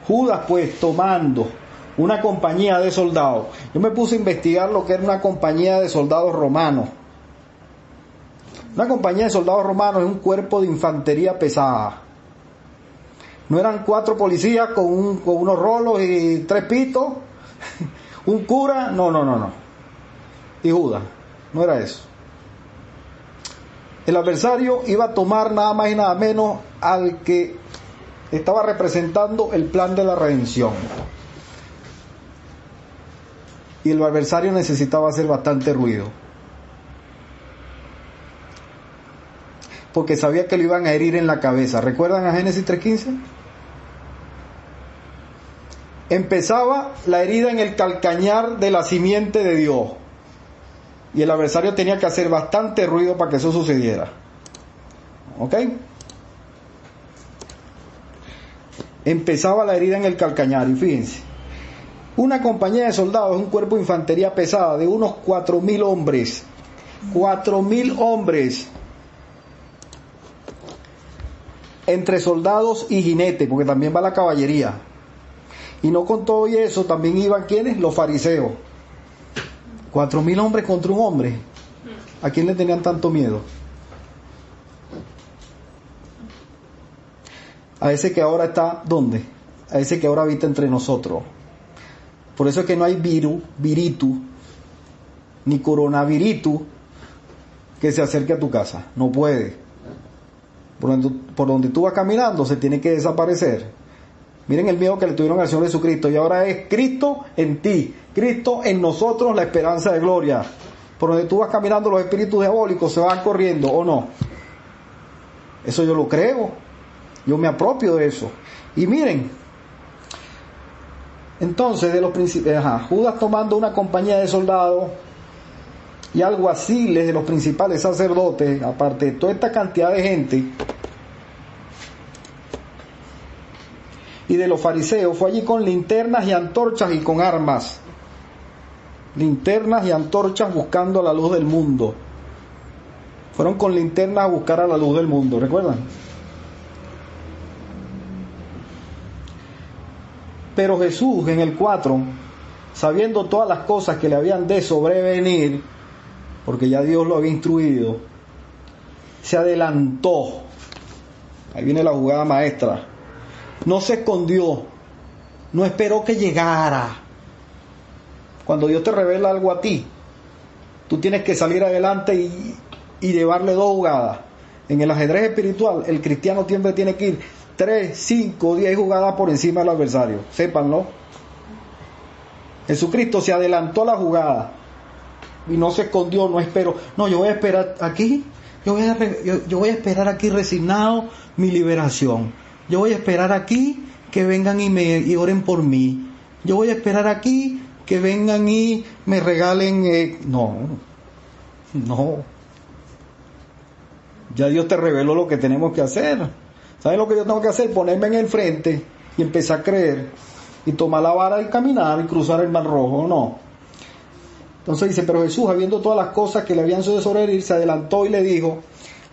[SPEAKER 2] Judas pues tomando una compañía de soldados. Yo me puse a investigar lo que era una compañía de soldados romanos. Una compañía de soldados romanos es un cuerpo de infantería pesada. No eran 4 policías con unos rolos y 3 pitos, un cura, no. Y Judas, no era eso. El adversario iba a tomar nada más y nada menos al que estaba representando el plan de la redención. Y el adversario necesitaba hacer bastante ruido, porque sabía que lo iban a herir en la cabeza. ¿Recuerdan a Génesis 3:15? Empezaba la herida en el calcañar de la simiente de Dios, y el adversario tenía que hacer bastante ruido para que eso sucediera. ¿Ok? Empezaba la herida en el calcañar, y fíjense, una compañía de soldados es un cuerpo de infantería pesada de unos 4,000 hombres. 4,000 hombres. Entre soldados y jinetes, porque también va la caballería. Y no con todo y eso, también iban ¿quiénes? Los fariseos. 4,000 hombres contra un hombre. ¿A quién le tenían tanto miedo? A ese que ahora está, ¿dónde? A ese que ahora habita entre nosotros. Por eso es que no hay viritu, ni coronavirus que se acerque a tu casa. No puede. Por donde tú vas caminando se tiene que desaparecer. Miren el miedo que le tuvieron al Señor Jesucristo. Y ahora es Cristo en ti, Cristo en nosotros, la esperanza de gloria. Por donde tú vas caminando, los espíritus diabólicos se van corriendo, ¿o no? Eso yo lo creo. Yo me apropio de eso. Y miren, entonces de los principales, Judas tomando una compañía de soldados y alguaciles de los principales sacerdotes, aparte de toda esta cantidad de gente, y de los fariseos, fue allí con linternas y antorchas y con armas. Linternas y antorchas buscando la luz del mundo. Fueron con linternas a buscar a la luz del mundo, ¿recuerdan? Pero Jesús en el 4, sabiendo todas las cosas que le habían de sobrevenir, porque ya Dios lo había instruido, se adelantó. Ahí viene la jugada maestra. No se escondió, no esperó que llegara. Cuando Dios te revela algo a ti, tú tienes que salir adelante y llevarle 2 jugadas. En el ajedrez espiritual, el cristiano siempre tiene que ir 3, 5, 10 jugadas por encima del adversario. Sépanlo. Jesucristo se adelantó a la jugada y no se escondió, no esperó. No, yo voy a esperar aquí, yo voy a esperar aquí resignado mi liberación. Yo voy a esperar aquí que vengan y oren por mí. Yo voy a esperar aquí que vengan y me regalen... No. Ya Dios te reveló lo que tenemos que hacer. ¿Sabes lo que yo tengo que hacer? Ponerme en el frente y empezar a creer. Y tomar la vara y caminar y cruzar el mar rojo. No. Entonces dice, pero Jesús, habiendo todas las cosas que le habían de sobrevenir, se adelantó y le dijo,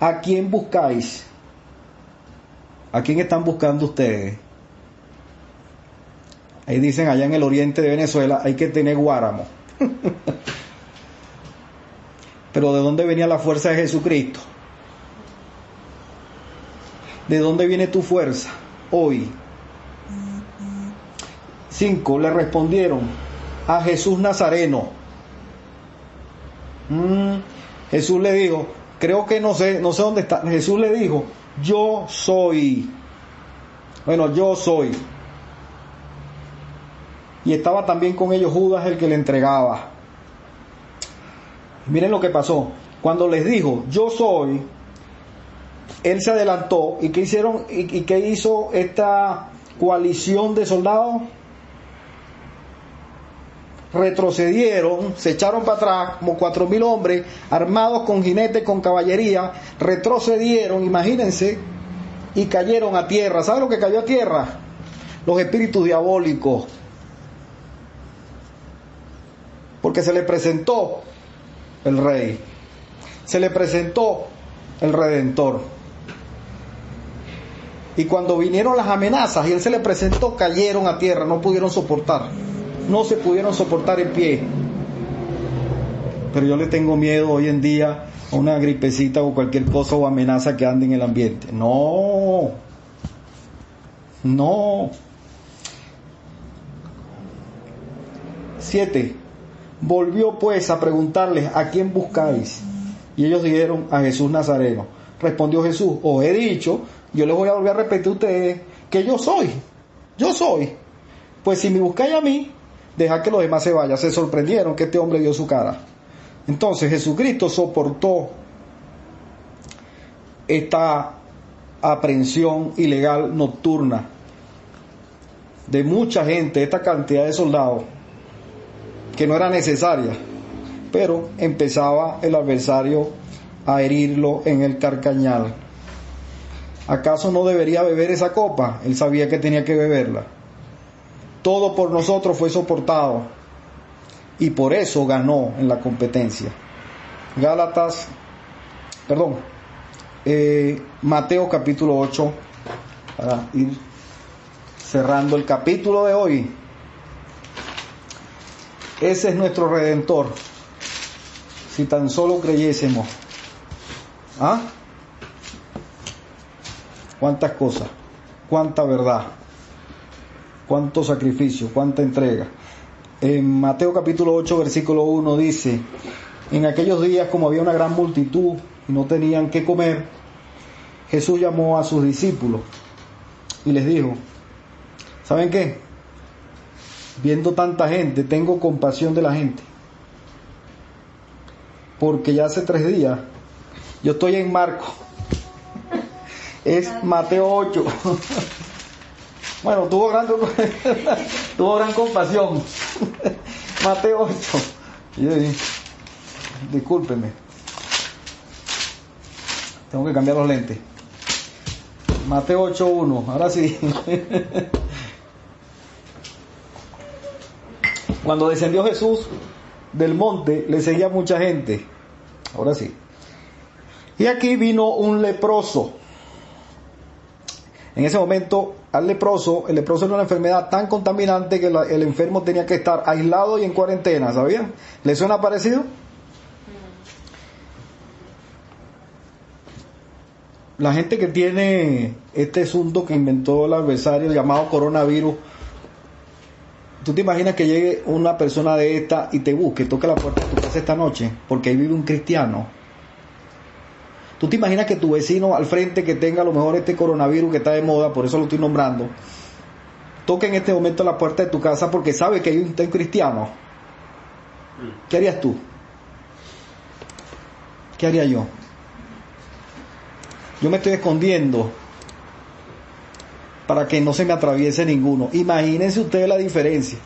[SPEAKER 2] ¿a quién buscáis? ¿A quién están buscando ustedes? Ahí dicen, allá en el oriente de Venezuela hay que tener guáramo. Pero ¿de dónde venía la fuerza de Jesucristo? ¿De dónde viene tu fuerza hoy? 5, le respondieron, a Jesús Nazareno. Jesús le dijo, creo que no sé dónde está. Jesús le dijo, yo soy. Bueno, yo soy. Y estaba también con ellos Judas, el que le entregaba. Miren lo que pasó. Cuando les dijo, yo soy, él se adelantó. ¿Y qué hicieron? ¿Y qué hizo esta coalición de soldados? Retrocedieron, se echaron para atrás, como 4.000 hombres, armados con jinetes, con caballería, retrocedieron, imagínense, y cayeron a tierra. ¿Saben lo que cayó a tierra? Los espíritus diabólicos. Porque se le presentó el Rey, se le presentó el Redentor. Y cuando vinieron las amenazas y él se le presentó, cayeron a tierra, no pudieron soportar. No se pudieron soportar en pie. Pero yo le tengo miedo hoy en día a una gripecita o cualquier cosa o amenaza que ande en el ambiente. No. 7. Volvió pues a preguntarles, ¿a quién buscáis? Y ellos dijeron, a Jesús Nazareno. Respondió Jesús, os he dicho, yo les voy a volver a repetir a ustedes, que yo soy. Pues si me buscáis a mí, dejad que los demás se vayan. Se sorprendieron que este hombre dio su cara. Entonces Jesucristo soportó esta aprehensión ilegal nocturna de mucha gente, esta cantidad de soldados, que no era necesaria, pero empezaba el adversario a herirlo en el carcañal. ¿Acaso no debería beber esa copa? Él sabía que tenía que beberla. Todo por nosotros fue soportado y por eso ganó en la competencia. Mateo capítulo 8, para ir cerrando el capítulo de hoy. Ese es nuestro Redentor. Si tan solo creyésemos. Cuántas cosas, cuánta verdad, cuánto sacrificio, cuánta entrega. En Mateo capítulo 8, versículo 1 dice: en aquellos días, como había una gran multitud y no tenían qué comer, Jesús llamó a sus discípulos y les dijo: ¿saben qué? Viendo tanta gente, tengo compasión de la gente, porque ya hace 3 días, yo estoy en Marcos, es Mateo 8. Bueno, tuvo gran compasión. Mateo 8. Discúlpenme, tengo que cambiar los lentes. Mateo 8:1, ahora sí. Cuando descendió Jesús del monte, le seguía mucha gente. Ahora sí. Y aquí vino un leproso. En ese momento, el leproso era una enfermedad tan contaminante que el enfermo tenía que estar aislado y en cuarentena, ¿sabían? ¿Le suena parecido? La gente que tiene este asunto que inventó el adversario llamado coronavirus, ¿tú te imaginas que llegue una persona de esta y te busque, toque la puerta de tu casa esta noche, porque ahí vive un cristiano? ¿Tú te imaginas que tu vecino al frente que tenga a lo mejor este coronavirus que está de moda, por eso lo estoy nombrando, toque en este momento la puerta de tu casa porque sabe que hay un cristiano? ¿Qué harías tú? ¿Qué haría yo? Yo me estoy escondiendo para que no se me atraviese ninguno. Imagínense ustedes la diferencia.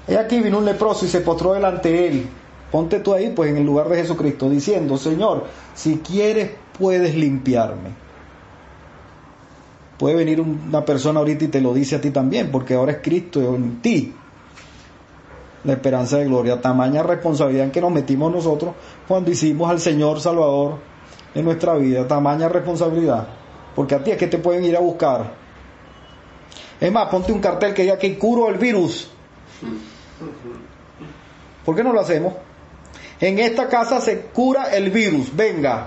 [SPEAKER 2] Y aquí vino un leproso y se postró delante de él. Ponte tú ahí, pues, en el lugar de Jesucristo, diciendo: Señor, si quieres, puedes limpiarme. Puede venir una persona ahorita y te lo dice a ti también, porque ahora es Cristo en ti, la esperanza de gloria. Tamaña responsabilidad en que nos metimos nosotros cuando hicimos al Señor Salvador en nuestra vida. Tamaña responsabilidad, porque a ti es que te pueden ir a buscar. Es más, ponte un cartel que diga que curo el virus. ¿Por qué no lo hacemos? En esta casa se cura el virus, venga.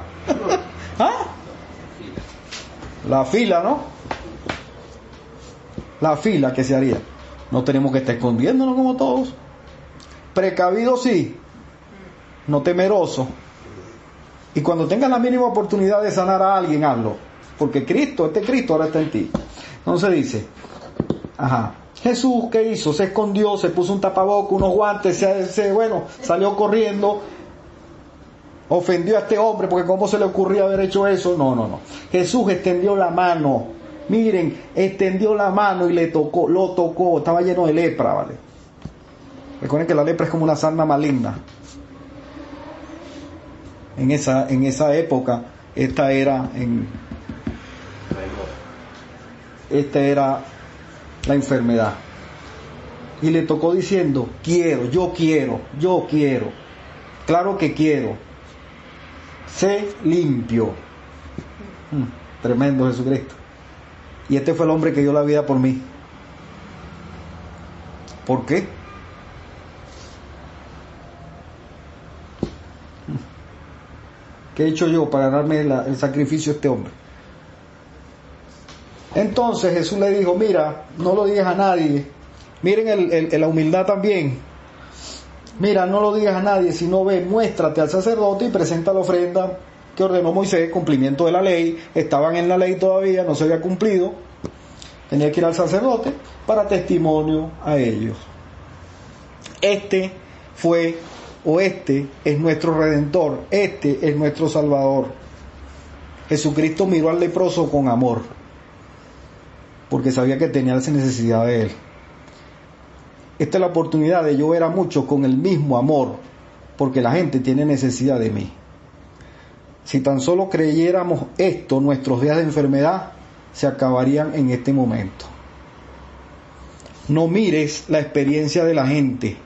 [SPEAKER 2] ¿Ah? La fila, ¿no? La fila que se haría. No tenemos que estar escondiéndonos como todos. Precavidos sí, no temerosos. Y cuando tengas la mínima oportunidad de sanar a alguien, hazlo. Porque Cristo ahora está en ti. Entonces dice, Jesús, ¿qué hizo? Se escondió, se puso un tapaboca, unos guantes, salió corriendo, ofendió a este hombre, porque ¿cómo se le ocurría haber hecho eso? No. Jesús extendió la mano, miren, extendió la mano y lo tocó, estaba lleno de lepra, ¿vale? Recuerden que la lepra es como una sarna maligna. En esa época, esta era la enfermedad. Y le tocó diciendo: yo quiero. Claro que quiero. Sé limpio. Tremendo Jesucristo. Y este fue el hombre que dio la vida por mí. ¿Por qué? ¿Qué he hecho yo para ganarme el sacrificio de este hombre? Entonces Jesús le dijo: mira, no lo digas a nadie. Miren la humildad también. Mira, no lo digas a nadie, sino ve, muéstrate al sacerdote y presenta la ofrenda que ordenó Moisés, cumplimiento de la ley. Estaban en la ley todavía, no se había cumplido. Tenía que ir al sacerdote para testimonio a ellos. Este es nuestro Redentor, este es nuestro Salvador. Jesucristo miró al leproso con amor, porque sabía que tenía esa necesidad de él. Esta es la oportunidad de yo ver a muchos con el mismo amor, porque la gente tiene necesidad de mí. Si tan solo creyéramos esto, nuestros días de enfermedad se acabarían en este momento. No mires la experiencia de la gente,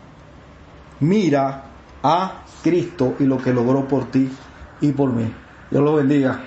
[SPEAKER 2] mira a Cristo y lo que logró por ti y por mí. Dios los bendiga.